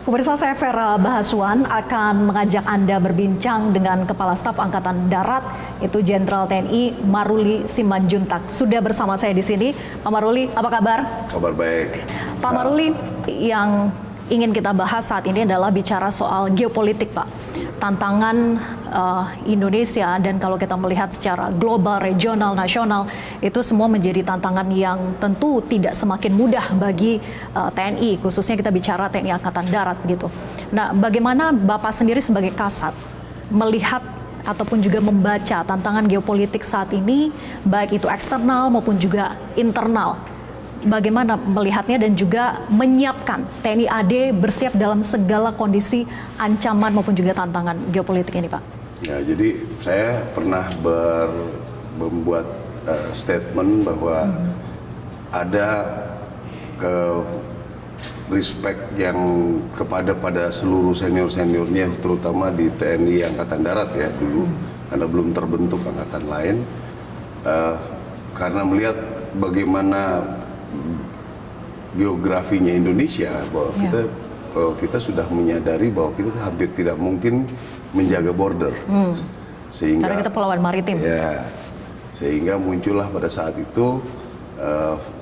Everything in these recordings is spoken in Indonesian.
Pemirsa, saya Vera Bahaswan akan mengajak Anda berbincang dengan Kepala Staf Angkatan Darat, itu Jenderal TNI Maruli Simanjuntak. Sudah bersama saya di sini. Pak Maruli, apa kabar? Kabar baik. Pak Maruli, yang ingin kita bahas saat ini adalah bicara soal geopolitik, Pak. Tantangan Indonesia, dan kalau kita melihat secara global, regional, nasional, itu semua menjadi tantangan yang tentu tidak semakin mudah bagi TNI, khususnya kita bicara TNI Angkatan Darat gitu. Nah, bagaimana Bapak sendiri sebagai Kasat melihat ataupun juga membaca tantangan geopolitik saat ini, baik itu eksternal maupun juga internal? Bagaimana melihatnya dan juga menyiapkan TNI AD bersiap dalam segala kondisi ancaman maupun juga tantangan geopolitik ini, Pak? Ya, jadi saya pernah membuat statement bahwa ada respect yang pada seluruh senior-seniornya, terutama di TNI Angkatan Darat ya dulu, karena belum terbentuk angkatan lain, karena melihat bagaimana geografinya Indonesia, bahwa kita sudah menyadari bahwa kita hampir tidak mungkin menjaga border, sehingga karena kita kepulauan maritim. Ya, sehingga muncullah pada saat itu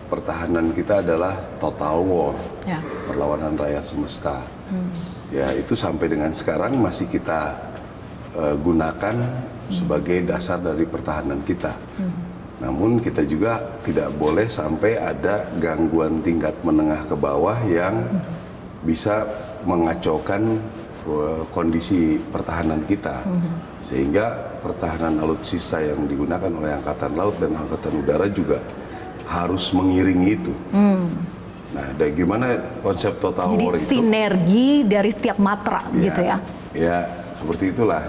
pertahanan kita adalah total war, perlawanan rakyat semesta. Ya, itu sampai dengan sekarang masih kita gunakan sebagai dasar dari pertahanan kita. Namun kita juga tidak boleh sampai ada gangguan tingkat menengah ke bawah yang bisa mengacaukan kondisi pertahanan kita. Sehingga pertahanan alutsista yang digunakan oleh Angkatan Laut dan Angkatan Udara juga harus mengiringi itu. Nah, gimana konsep total war itu? Sinergi dari setiap matra gitu ya? Ya, seperti itulah.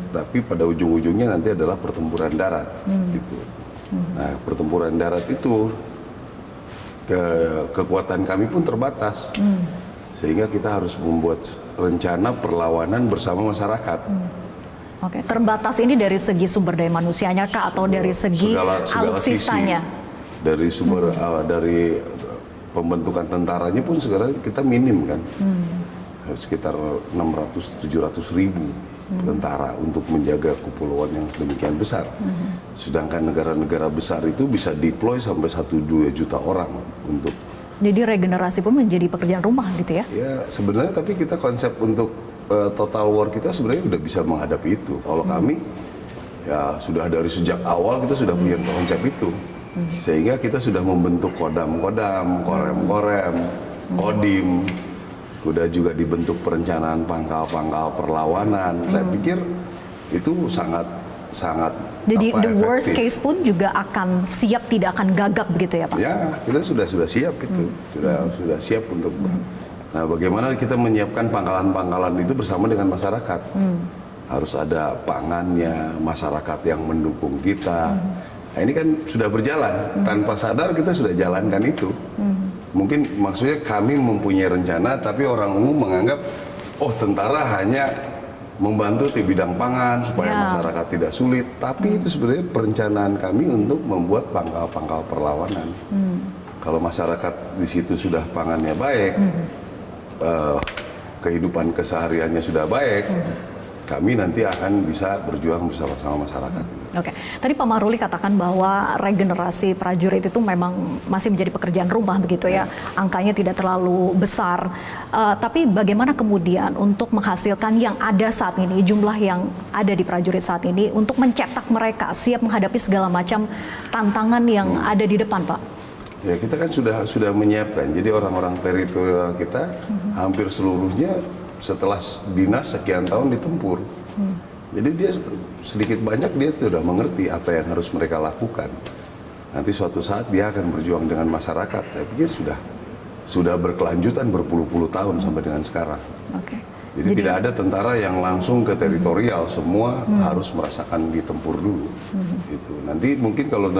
Tapi pada ujung-ujungnya nanti adalah pertempuran darat gitu. Nah, pertempuran darat itu kekuatan kami pun terbatas, sehingga kita harus membuat rencana perlawanan bersama masyarakat. Oke, terbatas ini dari segi sumber daya manusianya kah, atau dari segi alutsistanya? Dari sumber dari pembentukan tentaranya pun sekarang kita minim kan, sekitar 600-700 ribu tentara untuk menjaga kepulauan yang sedemikian besar. Sedangkan negara-negara besar itu bisa deploy sampai 1-2 juta orang untuk. Jadi regenerasi pun menjadi pekerjaan rumah gitu ya? Ya, sebenarnya tapi kita konsep untuk total war kita sebenarnya udah bisa menghadapi itu. Kalau kami ya sudah dari sejak awal kita sudah punya konsep itu. Sehingga kita sudah membentuk kodam-kodam, korem-korem, kodim. Sudah juga dibentuk perencanaan pangkal-pangkal perlawanan. Saya pikir itu sangat jadi the worst case pun juga akan siap, tidak akan gagap begitu ya, Pak? Ya, kita sudah siap itu. Sudah siap untuk Nah, bagaimana kita menyiapkan pangkalan-pangkalan itu bersama dengan masyarakat. Harus ada pangannya, masyarakat yang mendukung kita. Nah, ini kan sudah berjalan. Tanpa sadar kita sudah jalankan itu. Mungkin maksudnya kami mempunyai rencana, tapi orang umum menganggap, oh tentara hanya membantu di bidang pangan supaya masyarakat tidak sulit. Tapi itu sebenarnya perencanaan kami untuk membuat pangkal-pangkal perlawanan. Kalau masyarakat di situ sudah pangannya baik, kehidupan kesehariannya sudah baik, kami nanti akan bisa berjuang bersama-sama masyarakat. Oke, tadi Pak Maruli katakan bahwa regenerasi prajurit itu memang masih menjadi pekerjaan rumah begitu ya, angkanya tidak terlalu besar. Tapi bagaimana kemudian untuk menghasilkan yang ada saat ini, jumlah yang ada di prajurit saat ini, untuk mencetak mereka siap menghadapi segala macam tantangan yang ada di depan, Pak? Ya, kita kan sudah menyiapkan. Jadi orang-orang teritorial kita hampir seluruhnya setelah dinas sekian tahun ditempur. Jadi dia sedikit banyak dia sudah mengerti apa yang harus mereka lakukan. Nanti suatu saat dia akan berjuang dengan masyarakat. Saya pikir sudah berkelanjutan berpuluh-puluh tahun sampai dengan sekarang. Jadi tidak ada tentara yang langsung ke teritorial, semua harus merasakan ditempur dulu. Itu. Nanti mungkin kalau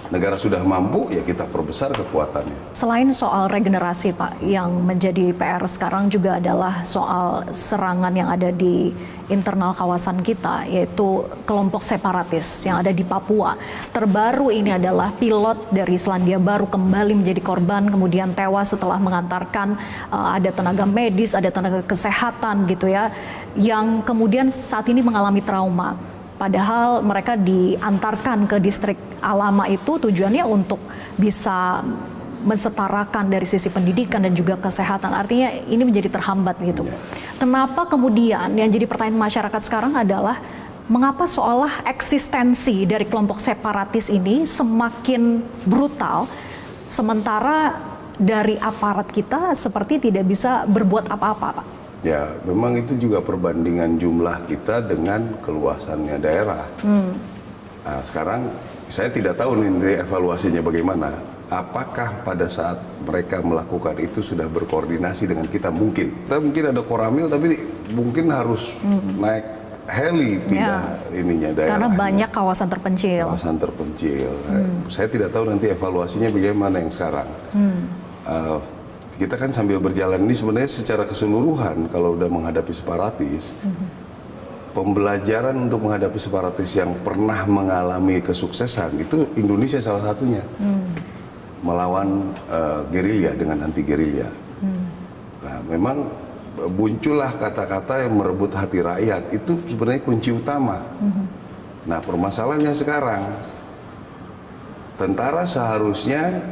negara sudah mampu, ya kita perbesar kekuatannya. Selain soal regenerasi Pak, yang menjadi PR sekarang juga adalah soal serangan yang ada di internal kawasan kita, yaitu kelompok separatis yang ada di Papua. Terbaru ini adalah pilot dari Selandia Baru kembali menjadi korban, kemudian tewas setelah mengantarkan ada tenaga medis, ada tenaga kesehatan gitu ya, yang kemudian saat ini mengalami trauma. Padahal mereka diantarkan ke distrik Alama itu tujuannya untuk bisa mensetarakan dari sisi pendidikan dan juga kesehatan. Artinya ini menjadi terhambat gitu. Kenapa kemudian yang jadi pertanyaan masyarakat sekarang adalah mengapa seolah eksistensi dari kelompok separatis ini semakin brutal, sementara dari aparat kita seperti tidak bisa berbuat apa-apa, Pak? Ya, memang itu juga perbandingan jumlah kita dengan keluasannya daerah. Nah, sekarang saya tidak tahu nih evaluasinya bagaimana. Apakah pada saat mereka melakukan itu sudah berkoordinasi dengan kita? Mungkin ada koramil, tapi mungkin harus naik heli pindah ininya daerah. Karena banyak kawasan terpencil. Kawasan terpencil. Saya tidak tahu nanti evaluasinya bagaimana yang sekarang. Kita kan sambil berjalan ini sebenarnya secara keseluruhan kalau udah menghadapi separatis, pembelajaran untuk menghadapi separatis yang pernah mengalami kesuksesan itu Indonesia salah satunya, melawan gerilya dengan anti gerilya. Nah, memang muncullah kata-kata yang merebut hati rakyat, itu sebenarnya kunci utama. Nah, permasalahannya sekarang tentara seharusnya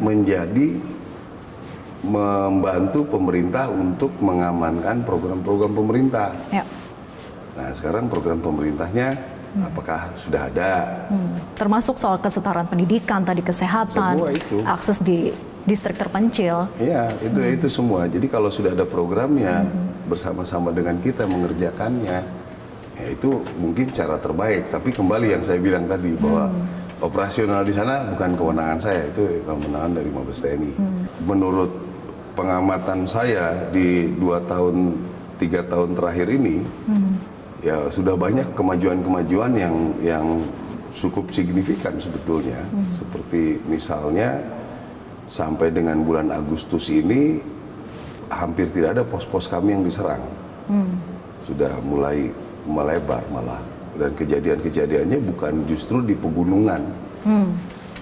membantu pemerintah untuk mengamankan program-program pemerintah. Ya. Nah, sekarang program pemerintahnya apakah sudah ada? Termasuk soal kesetaraan pendidikan, tadi kesehatan, akses di distrik terpencil. Iya, itu semua. Jadi kalau sudah ada programnya, bersama-sama dengan kita mengerjakannya, ya itu mungkin cara terbaik. Tapi kembali yang saya bilang tadi bahwa operasional di sana bukan kewenangan saya, itu kewenangan dari Mabes TNI. Menurut pengamatan saya di 2-3 tahun terakhir ini, ya sudah banyak kemajuan-kemajuan yang cukup signifikan sebetulnya. Seperti misalnya sampai dengan bulan Agustus ini hampir tidak ada pos-pos kami yang diserang. Sudah mulai melebar malah, dan kejadian-kejadiannya bukan justru di pegunungan,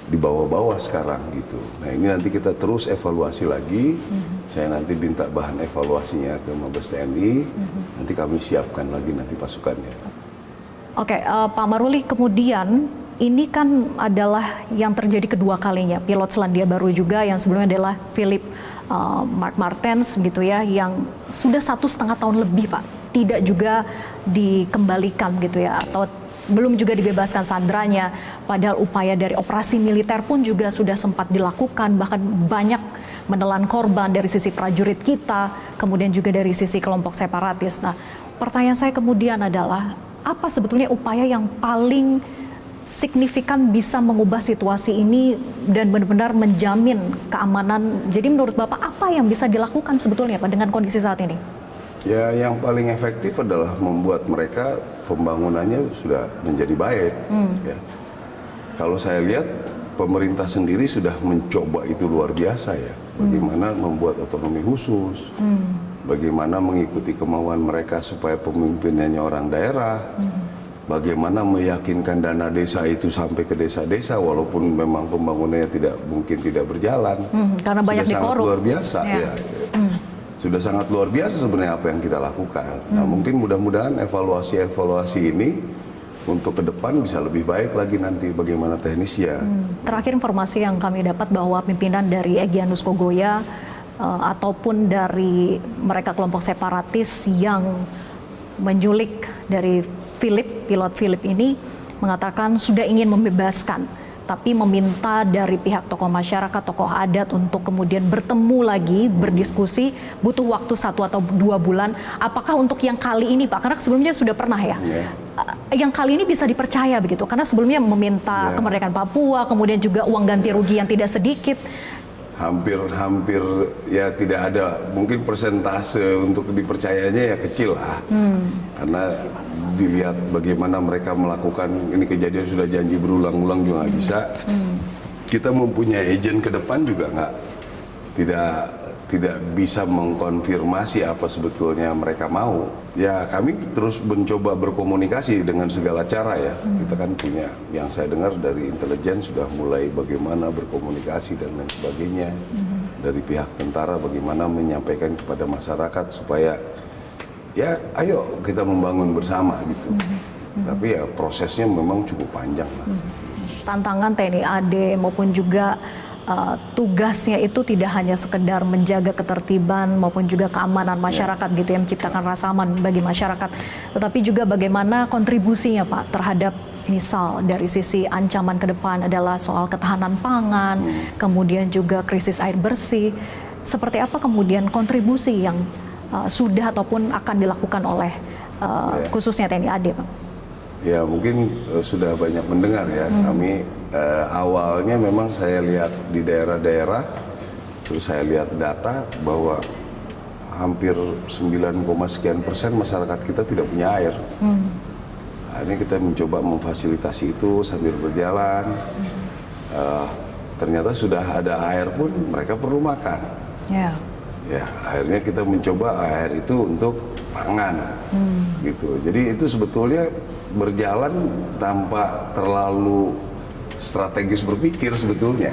di bawah-bawah sekarang gitu. Nah, ini nanti kita terus evaluasi lagi. Saya nanti minta bahan evaluasinya ke Mabes TNI. Nanti kami siapkan lagi nanti pasukannya. Oke, Pak Maruli, kemudian ini kan adalah yang terjadi kedua kalinya. Pilot Selandia Baru juga yang sebelumnya adalah Philip Mark Martens gitu ya, yang sudah 1,5 tahun lebih, Pak, tidak juga dikembalikan gitu ya, atau belum juga dibebaskan sandranya, padahal upaya dari operasi militer pun juga sudah sempat dilakukan, bahkan banyak menelan korban dari sisi prajurit kita, kemudian juga dari sisi kelompok separatis. Nah, pertanyaan saya kemudian adalah, apa sebetulnya upaya yang paling signifikan bisa mengubah situasi ini dan benar-benar menjamin keamanan? Jadi menurut Bapak, apa yang bisa dilakukan sebetulnya Pak dengan kondisi saat ini? Ya, yang paling efektif adalah membuat mereka pembangunannya sudah menjadi baik. Ya. Kalau saya lihat pemerintah sendiri sudah mencoba itu luar biasa ya. Bagaimana membuat otonomi khusus, bagaimana mengikuti kemauan mereka supaya pemimpinannya orang daerah, bagaimana meyakinkan dana desa itu sampai ke desa-desa walaupun memang pembangunannya mungkin tidak berjalan. Karena banyak dikorup. Luar biasa ya. Sudah sangat luar biasa sebenarnya apa yang kita lakukan. Nah, mungkin mudah-mudahan evaluasi ini untuk ke depan bisa lebih baik lagi nanti bagaimana teknisnya. Terakhir informasi yang kami dapat bahwa pimpinan dari Egyanus Kogoya ataupun dari mereka kelompok separatis yang menculik dari pilot Philip ini mengatakan sudah ingin membebaskan, tapi meminta dari pihak tokoh masyarakat, tokoh adat untuk kemudian bertemu lagi, berdiskusi, butuh waktu 1 atau 2 bulan. Apakah untuk yang kali ini Pak, karena sebelumnya sudah pernah ya, yang kali ini bisa dipercaya begitu, karena sebelumnya meminta kemerdekaan Papua, kemudian juga uang ganti rugi yang tidak sedikit. Hampir ya tidak ada, mungkin persentase untuk dipercayanya ya kecil lah, karena dilihat bagaimana mereka melakukan ini, kejadian sudah janji berulang-ulang juga nggak bisa. kita mempunyai agent ke depan juga tidak bisa mengkonfirmasi apa sebetulnya mereka mau. Ya kami terus mencoba berkomunikasi dengan segala cara ya. Kita kan punya, yang saya dengar dari intelijen sudah mulai bagaimana berkomunikasi dan lain sebagainya. Dari pihak tentara bagaimana menyampaikan kepada masyarakat supaya ya ayo kita membangun bersama gitu. Tapi ya prosesnya memang cukup panjang lah. Tantangan TNI AD maupun juga tugasnya itu tidak hanya sekedar menjaga ketertiban maupun juga keamanan masyarakat gitu ya, menciptakan rasa aman bagi masyarakat, tetapi juga bagaimana kontribusinya Pak terhadap misal dari sisi ancaman ke depan adalah soal ketahanan pangan, kemudian juga krisis air bersih. Seperti apa kemudian kontribusi yang sudah ataupun akan dilakukan oleh khususnya TNI AD Pak? Ya mungkin sudah banyak mendengar ya. Kami awalnya memang saya lihat di daerah-daerah, terus saya lihat data bahwa hampir 9, sekian persen masyarakat kita tidak punya air. Akhirnya kita mencoba memfasilitasi itu sambil berjalan. Ternyata sudah ada air pun mereka perlu makan. Ya akhirnya kita mencoba air itu untuk pangan, gitu. Jadi itu sebetulnya berjalan tanpa terlalu strategis berpikir sebetulnya.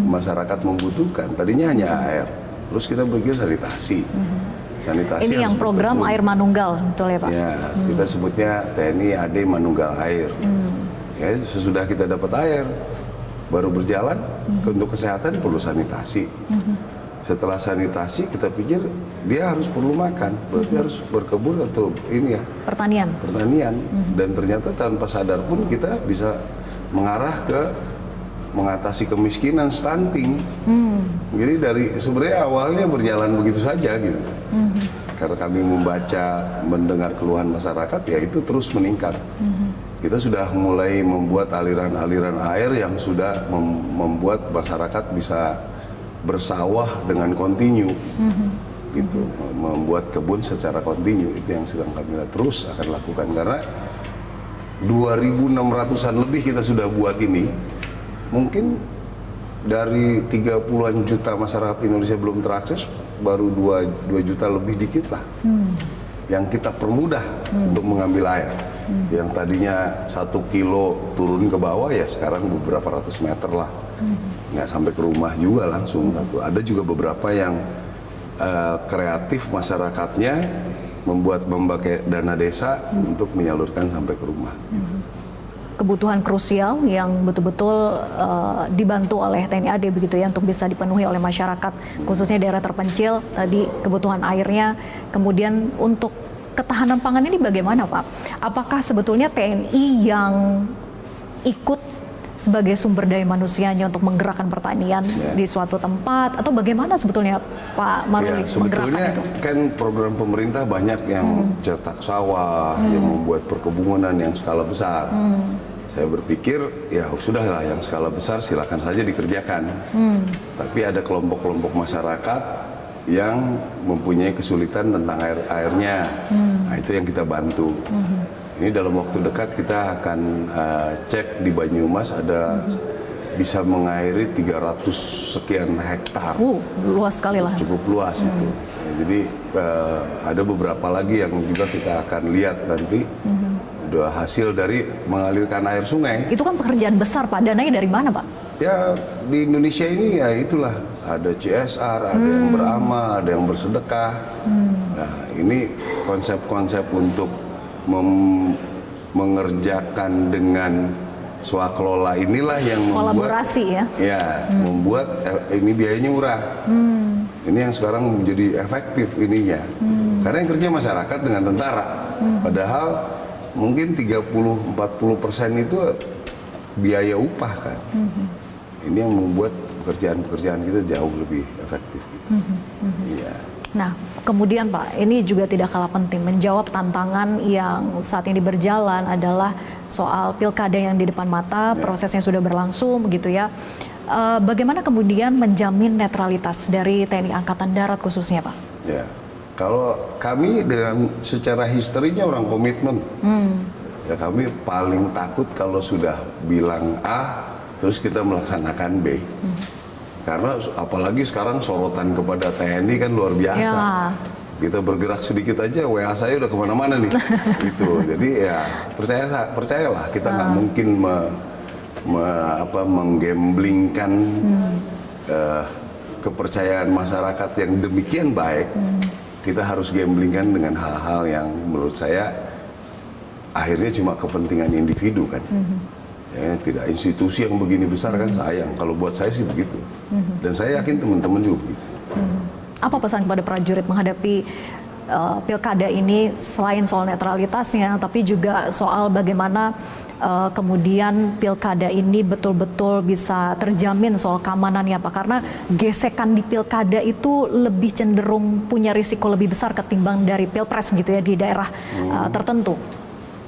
Masyarakat membutuhkan. Tadinya hanya air, terus kita berpikir sanitasi. Sanitasi ini yang program air manunggal, betul ya Pak? Ya, kita sebutnya TNI AD Manunggal Air. Ya, sesudah kita dapat air, baru berjalan untuk kesehatan perlu sanitasi. Setelah sanitasi kita pikir dia harus perlu makan, berarti harus berkebun atau ini ya pertanian. Dan ternyata tanpa sadar pun kita bisa mengarah ke mengatasi kemiskinan, stunting. Jadi dari sebenarnya awalnya berjalan begitu saja gitu. Karena kami membaca, mendengar keluhan masyarakat, ya itu terus meningkat. Kita sudah mulai membuat aliran-aliran air yang sudah membuat masyarakat bisa bersawah dengan kontinu, gitu, membuat kebun secara kontinu. Itu yang sedang kami terus akan lakukan karena 2.600-an lebih kita sudah buat ini. Mungkin dari 30-an juta masyarakat Indonesia belum terakses, baru 2 juta lebih dikit lah yang kita permudah untuk mengambil air. Yang tadinya 1 kilo turun ke bawah, ya sekarang beberapa ratus meter lah, nggak sampai ke rumah juga langsung. Ada juga beberapa yang kreatif masyarakatnya memakai dana desa untuk menyalurkan sampai ke rumah. Kebutuhan krusial yang betul-betul dibantu oleh TNI AD begitu ya untuk bisa dipenuhi oleh masyarakat, khususnya daerah terpencil. Tadi kebutuhan airnya, kemudian untuk ketahanan pangan ini bagaimana Pak? Apakah sebetulnya TNI yang ikut sebagai sumber daya manusianya untuk menggerakkan pertanian di suatu tempat, atau bagaimana sebetulnya Pak Maruli sebetulnya kan program pemerintah banyak yang cetak sawah, yang membuat perkebunan yang skala besar. Saya berpikir ya sudahlah, yang skala besar silakan saja dikerjakan. Tapi ada kelompok-kelompok masyarakat yang mempunyai kesulitan tentang airnya. Nah, itu yang kita bantu. Ini dalam waktu dekat kita akan cek di Banyumas, ada bisa mengairi 300 sekian hektar. Luas sekali lah. Cukup luas itu. Ya, jadi ada beberapa lagi yang juga kita akan lihat nanti. Udah hasil dari mengalirkan air sungai. Itu kan pekerjaan besar Pak, dananya dari mana Pak? Ya di Indonesia ini ya itulah, ada CSR, ada yang beramal, ada yang bersedekah. Nah ini konsep-konsep untuk mengerjakan dengan swakelola inilah yang kolaborasi membuat ini biayanya murah. Ini yang sekarang menjadi efektif ininya. Karena yang kerja masyarakat dengan tentara. Padahal mungkin 30-40% itu biaya upah kan. Ini yang membuat pekerjaan-pekerjaan kita jauh lebih efektif. Nah, kemudian Pak, ini juga tidak kalah penting, menjawab tantangan yang saat ini berjalan adalah soal pilkada yang di depan mata, prosesnya sudah berlangsung begitu ya. Bagaimana kemudian menjamin netralitas dari TNI Angkatan Darat khususnya Pak? Ya, kalau kami dengan secara historinya orang komitmen, ya kami paling takut kalau sudah bilang A, terus kita melaksanakan B. Karena apalagi sekarang sorotan kepada TNI kan luar biasa. Ya. Kita bergerak sedikit aja, WA saya udah kemana-mana nih. Gitu. Jadi ya percayalah kita nggak mungkin menggamblingkan kepercayaan masyarakat yang demikian baik. Kita harus gamblingkan dengan hal-hal yang menurut saya akhirnya cuma kepentingan individu kan. Ya, tidak institusi yang begini besar kan sayang. Kalau buat saya sih begitu. Dan saya yakin teman-teman juga begitu. Apa pesan kepada prajurit menghadapi pilkada ini selain soal netralitasnya, tapi juga soal bagaimana kemudian pilkada ini betul-betul bisa terjamin soal keamanannya Pak? Karena gesekan di pilkada itu lebih cenderung punya risiko lebih besar ketimbang dari pilpres gitu ya di daerah tertentu.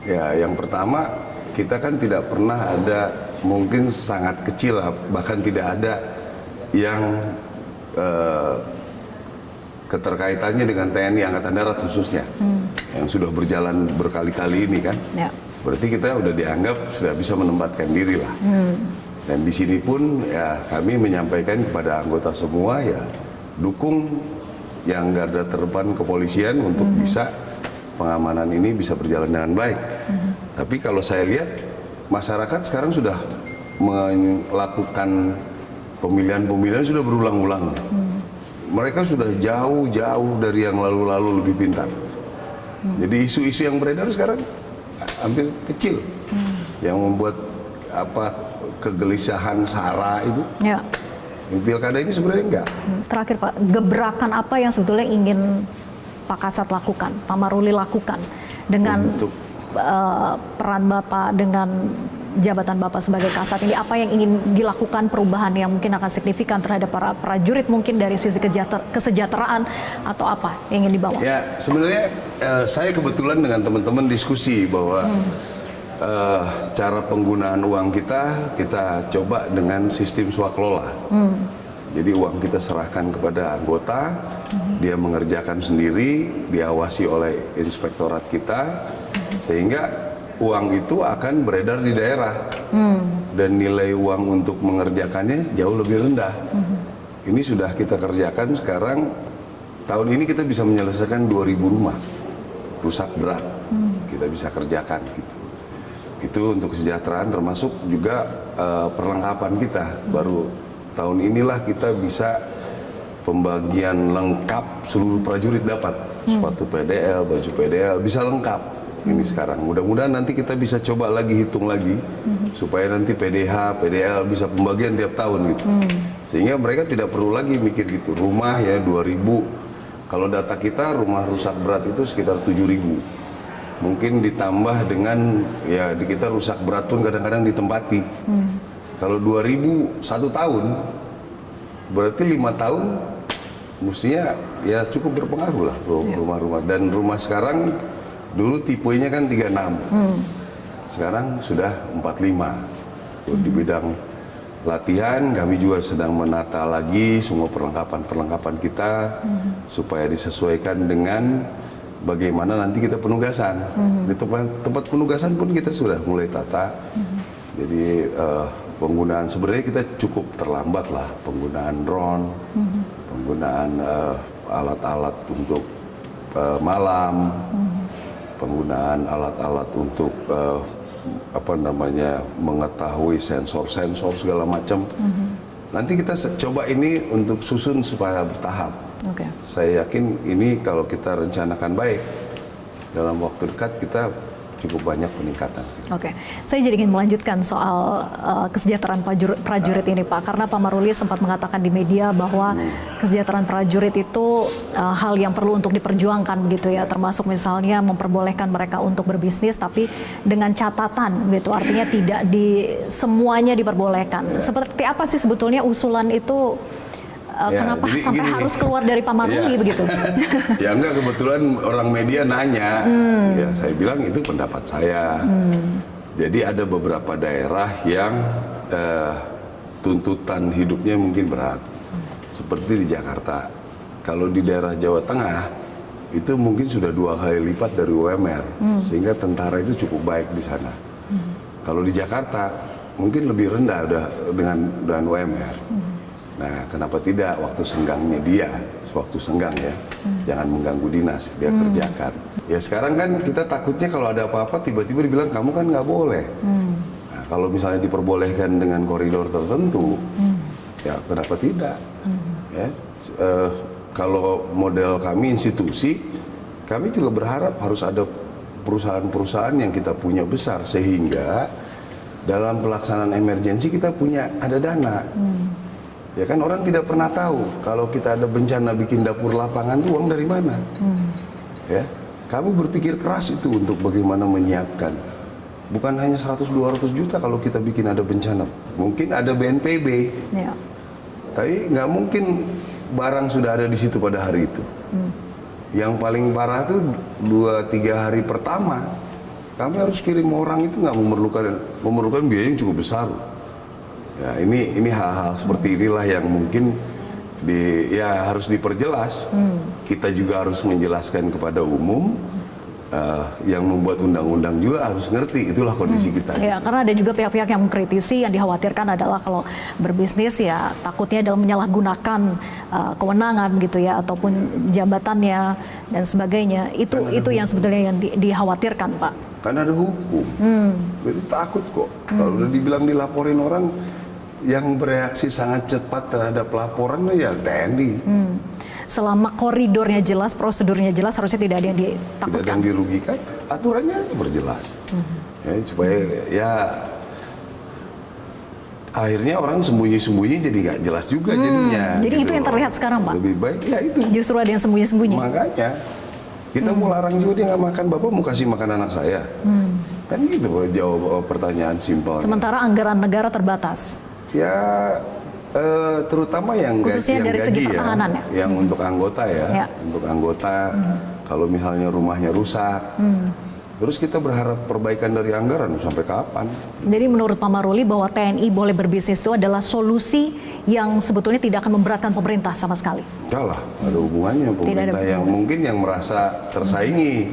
Ya, yang pertama kita kan tidak pernah ada, mungkin sangat kecil bahkan tidak ada yang keterkaitannya dengan TNI Angkatan Darat khususnya yang sudah berjalan berkali-kali ini kan. Ya. Berarti kita udah dianggap sudah bisa menempatkan diri lah. Dan di sini pun ya kami menyampaikan kepada anggota semua ya dukung yang garda terdepan kepolisian untuk bisa pengamanan ini bisa berjalan dengan baik. Tapi kalau saya lihat masyarakat sekarang sudah melakukan pemilihan-pemilihan sudah berulang-ulang. Mereka sudah jauh-jauh dari yang lalu-lalu lebih pintar. Jadi isu-isu yang beredar sekarang hampir kecil. Yang membuat kegelisahan SARA itu. Ya. Pilkada ini sebenarnya enggak. Terakhir Pak, gebrakan apa yang sebetulnya ingin Pak Kasat lakukan, Pak Maruli lakukan dengan peran Bapak, dengan jabatan Bapak sebagai Kasat ini, apa yang ingin dilakukan perubahan yang mungkin akan signifikan terhadap para prajurit mungkin dari sisi kesejahteraan atau apa yang ingin dibawa? Ya, sebenarnya saya kebetulan dengan teman-teman diskusi bahwa cara penggunaan uang kita coba dengan sistem swakelola. Jadi uang kita serahkan kepada anggota, dia mengerjakan sendiri, diawasi oleh inspektorat kita, sehingga uang itu akan beredar di daerah. Dan nilai uang untuk mengerjakannya jauh lebih rendah. Ini sudah kita kerjakan sekarang, tahun ini kita bisa menyelesaikan 2.000 rumah rusak berat. Kita bisa kerjakan gitu. Itu untuk kesejahteraan, termasuk juga perlengkapan kita. Baru tahun inilah kita bisa pembagian lengkap, seluruh prajurit dapat sepatu PDL, baju PDL, bisa lengkap. Ini sekarang, mudah-mudahan nanti kita bisa coba lagi, hitung lagi, supaya nanti PDH, PDL bisa pembagian tiap tahun gitu. Sehingga mereka tidak perlu lagi mikir gitu, rumah ya 2.000, kalau data kita rumah rusak berat itu sekitar 7.000. Mungkin ditambah dengan, ya di kita rusak berat pun kadang-kadang ditempati. Kalau 2.000 1 tahun, berarti 5 tahun, mestinya ya cukup berpengaruh lah rumah-rumah. Dan rumah sekarang, dulu tipenya kan 36, sekarang sudah 45. Di bidang latihan kami juga sedang menata lagi semua perlengkapan kita supaya disesuaikan dengan bagaimana nanti kita penugasan. Di tempat penugasan pun kita sudah mulai tata. Jadi penggunaan, sebenarnya kita cukup terlambat lah penggunaan drone, penggunaan alat-alat untuk malam, penggunaan alat-alat untuk mengetahui sensor-sensor segala macam. Nanti kita coba ini untuk susun supaya bertahap. Saya yakin ini kalau kita rencanakan baik, dalam waktu dekat kita cukup banyak peningkatan. Saya jadi ingin melanjutkan soal kesejahteraan prajurit ini Pak, karena Pak Maruli sempat mengatakan di media bahwa kesejahteraan prajurit itu hal yang perlu untuk diperjuangkan begitu ya, termasuk misalnya memperbolehkan mereka untuk berbisnis tapi dengan catatan gitu, artinya tidak semuanya diperbolehkan. Seperti apa sih sebetulnya usulan itu? Kenapa sampai harus keluar dari Pak Maruli begitu? Ya enggak, kebetulan orang media nanya, ya saya bilang itu pendapat saya. Jadi ada beberapa daerah yang tuntutan hidupnya mungkin berat, seperti di Jakarta. Kalau di daerah Jawa Tengah itu mungkin sudah 2 kali lipat dari UMR, sehingga tentara itu cukup baik di sana. Kalau di Jakarta mungkin lebih rendah udah dengan UMR. Nah, kenapa tidak waktu senggangnya dia, waktu senggang ya, jangan mengganggu dinas, dia kerjakan. Ya sekarang kan kita takutnya kalau ada apa-apa tiba-tiba dibilang kamu kan nggak boleh. Nah, kalau misalnya diperbolehkan dengan koridor tertentu, ya kenapa tidak? Ya, kalau model kami institusi, kami juga berharap harus ada perusahaan-perusahaan yang kita punya besar sehingga dalam pelaksanaan emergensi kita ada dana. Ya kan orang tidak pernah tahu kalau kita ada bencana bikin dapur lapangan itu uang dari mana. Ya, kami berpikir keras itu untuk bagaimana menyiapkan. Bukan hanya 100-200 juta kalau kita bikin ada bencana. Mungkin ada BNPB. Ya. Tapi nggak mungkin barang sudah ada di situ pada hari itu. Yang paling parah tuh 2-3 hari pertama kami harus kirim orang itu nggak memerlukan biaya yang cukup besar. Ya, ini hal-hal seperti inilah yang mungkin harus diperjelas. Kita juga harus menjelaskan kepada umum, yang membuat undang-undang juga harus ngerti itulah kondisi kita. Ya, karena ada juga pihak-pihak yang mengkritisi, yang dikhawatirkan adalah kalau berbisnis ya takutnya dalam menyalahgunakan kewenangan gitu ya ataupun jabatannya dan sebagainya. Itu yang sebetulnya yang dikhawatirkan, Pak. Karena ada hukum. Jadi takut kok. Kalau udah dibilang dilaporin orang, yang bereaksi sangat cepat terhadap laporan ya TNI. Selama koridornya jelas, prosedurnya jelas, harusnya tidak ada yang ditakutkan. Tidak ada yang dirugikan, aturannya berjelas. Ya, supaya ya akhirnya orang sembunyi-sembunyi jadi nggak jelas juga jadinya. Jadi gitu itu yang terlihat sekarang, Pak? Lebih baik ya itu. Justru ada yang sembunyi-sembunyi. Makanya kita mau larang juga dia nggak makan, Bapak mau kasih makan anak saya. Kan gitu jawab pertanyaan simpel. Sementara anggaran negara terbatas. Ya terutama yang khususnya dari gaji segi pertahanan ya, yang untuk anggota ya. Untuk anggota kalau misalnya rumahnya rusak, terus kita berharap perbaikan dari anggaran sampai kapan? Jadi menurut Pak Maruli bahwa TNI boleh berbisnis itu adalah solusi yang sebetulnya tidak akan memberatkan pemerintah sama sekali. Enggak lah, ada hubungannya pemerintah yang mungkin yang merasa tersaingi,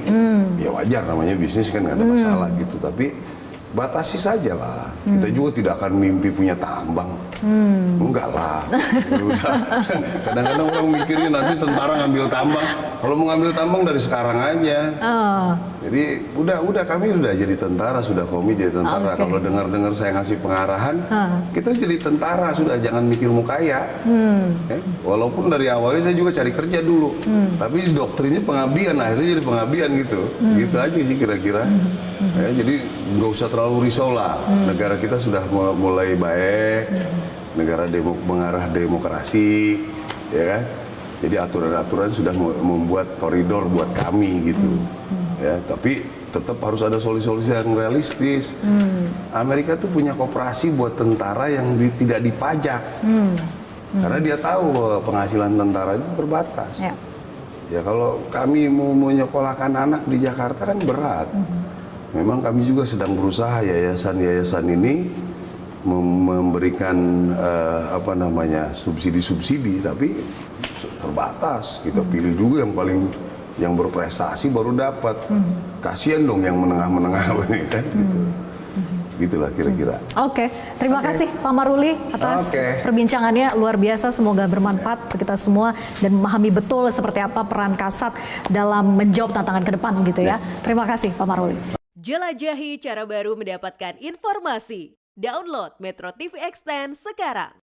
ya wajar namanya bisnis kan nggak ada masalah gitu, tapi batasi saja lah. Kita juga tidak akan mimpi punya tambang. Enggak lah. Kadang-kadang orang mikirnya nanti tentara ngambil tambang. Kalau mau ngambil tambang dari sekarang aja. Jadi udah kami sudah jadi tentara, sudah komit jadi tentara. Kalau dengar-dengar saya ngasih pengarahan, kita jadi tentara sudah, jangan mikir mau kaya. Walaupun dari awalnya saya juga cari kerja dulu. Tapi doktrinnya pengabdian, akhirnya jadi pengabdian gitu. Gitu aja sih kira-kira. Jadi nggak usah terlalu risau lah. Negara kita sudah mulai baik, negara mengarah demokrasi, ya kan. Jadi aturan-aturan sudah membuat koridor buat kami gitu. Ya, tapi tetap harus ada solusi-solusi yang realistis. Amerika tuh punya koperasi buat tentara yang tidak dipajak, karena dia tahu bahwa penghasilan tentara itu terbatas. Ya kalau kami mau menyekolahkan anak di Jakarta kan berat. Memang kami juga sedang berusaha yayasan-yayasan ini memberikan subsidi-subsidi, tapi terbatas. Kita pilih dulu yang berprestasi baru dapat. Kasihan dong yang menengah-menengah ini kan gitu. Gitulah kira-kira. Oke, terima kasih Pak Maruli atas perbincangannya, luar biasa, semoga bermanfaat untuk kita semua dan memahami betul seperti apa peran Kasat dalam menjawab tantangan ke depan gitu ya. Terima kasih Pak Maruli. Jelajahi cara baru mendapatkan informasi. Download Metro TV Extend sekarang.